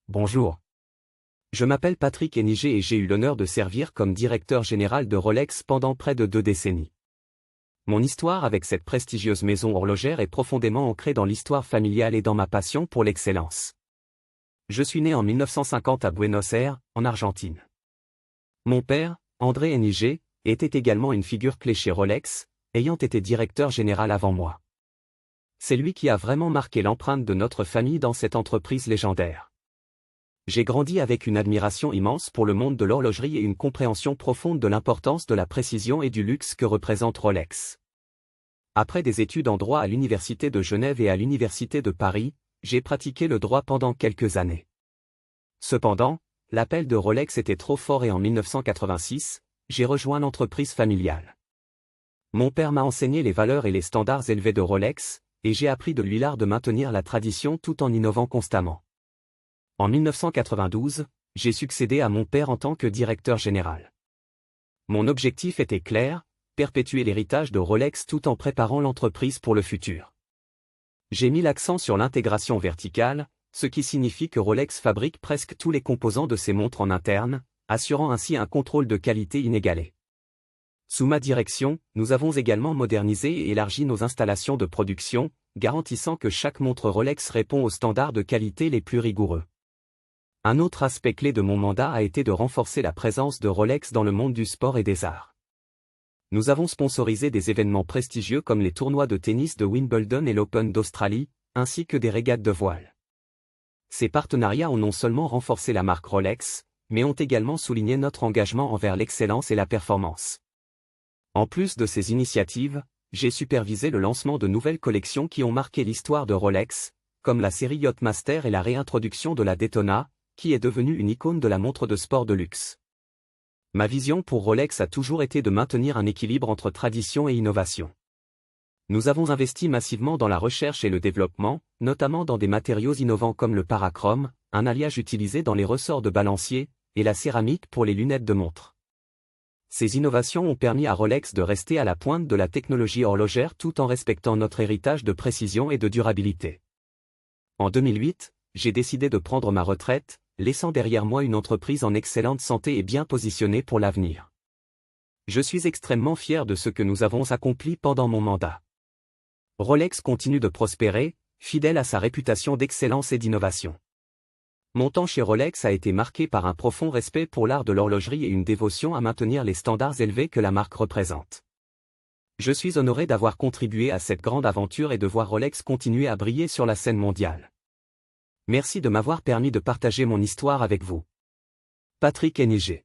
Bonjour. Je m'appelle Patrick Héniger et j'ai eu l'honneur de servir comme directeur général de Rolex pendant près de 2 décennies. Mon histoire avec cette prestigieuse maison horlogère est profondément ancrée dans l'histoire familiale et dans ma passion pour l'excellence. Je suis né en 1950 à Buenos Aires, en Argentine. Mon père, André Héniger, était également une figure clé chez Rolex, ayant été directeur général avant moi. C'est lui qui a vraiment marqué l'empreinte de notre famille dans cette entreprise légendaire. J'ai grandi avec une admiration immense pour le monde de l'horlogerie et une compréhension profonde de l'importance de la précision et du luxe que représente Rolex. Après des études en droit à l'Université de Genève et à l'Université de Paris, j'ai pratiqué le droit pendant quelques années. Cependant, l'appel de Rolex était trop fort et en 1986, j'ai rejoint l'entreprise familiale. Mon père m'a enseigné les valeurs et les standards élevés de Rolex, et j'ai appris de lui l'art de maintenir la tradition tout en innovant constamment. En 1992, j'ai succédé à mon père en tant que directeur général. Mon objectif était clair, perpétuer l'héritage de Rolex tout en préparant l'entreprise pour le futur. J'ai mis l'accent sur l'intégration verticale, ce qui signifie que Rolex fabrique presque tous les composants de ses montres en interne, assurant ainsi un contrôle de qualité inégalé. Sous ma direction, nous avons également modernisé et élargi nos installations de production, garantissant que chaque montre Rolex répond aux standards de qualité les plus rigoureux. Un autre aspect clé de mon mandat a été de renforcer la présence de Rolex dans le monde du sport et des arts. Nous avons sponsorisé des événements prestigieux comme les tournois de tennis de Wimbledon et l'Open d'Australie, ainsi que des régates de voile. Ces partenariats ont non seulement renforcé la marque Rolex, mais ont également souligné notre engagement envers l'excellence et la performance. En plus de ces initiatives, j'ai supervisé le lancement de nouvelles collections qui ont marqué l'histoire de Rolex, comme la série Yachtmaster et la réintroduction de la Daytona, qui est devenue une icône de la montre de sport de luxe. Ma vision pour Rolex a toujours été de maintenir un équilibre entre tradition et innovation. Nous avons investi massivement dans la recherche et le développement, notamment dans des matériaux innovants comme le parachrome, un alliage utilisé dans les ressorts de balancier, et la céramique pour les lunettes de montre. Ces innovations ont permis à Rolex de rester à la pointe de la technologie horlogère tout en respectant notre héritage de précision et de durabilité. En 2008, j'ai décidé de prendre ma retraite, laissant derrière moi une entreprise en excellente santé et bien positionnée pour l'avenir. Je suis extrêmement fier de ce que nous avons accompli pendant mon mandat. Rolex continue de prospérer, fidèle à sa réputation d'excellence et d'innovation. Mon temps chez Rolex a été marqué par un profond respect pour l'art de l'horlogerie et une dévotion à maintenir les standards élevés que la marque représente. Je suis honoré d'avoir contribué à cette grande aventure et de voir Rolex continuer à briller sur la scène mondiale. Merci de m'avoir permis de partager mon histoire avec vous. Patrick Héniger.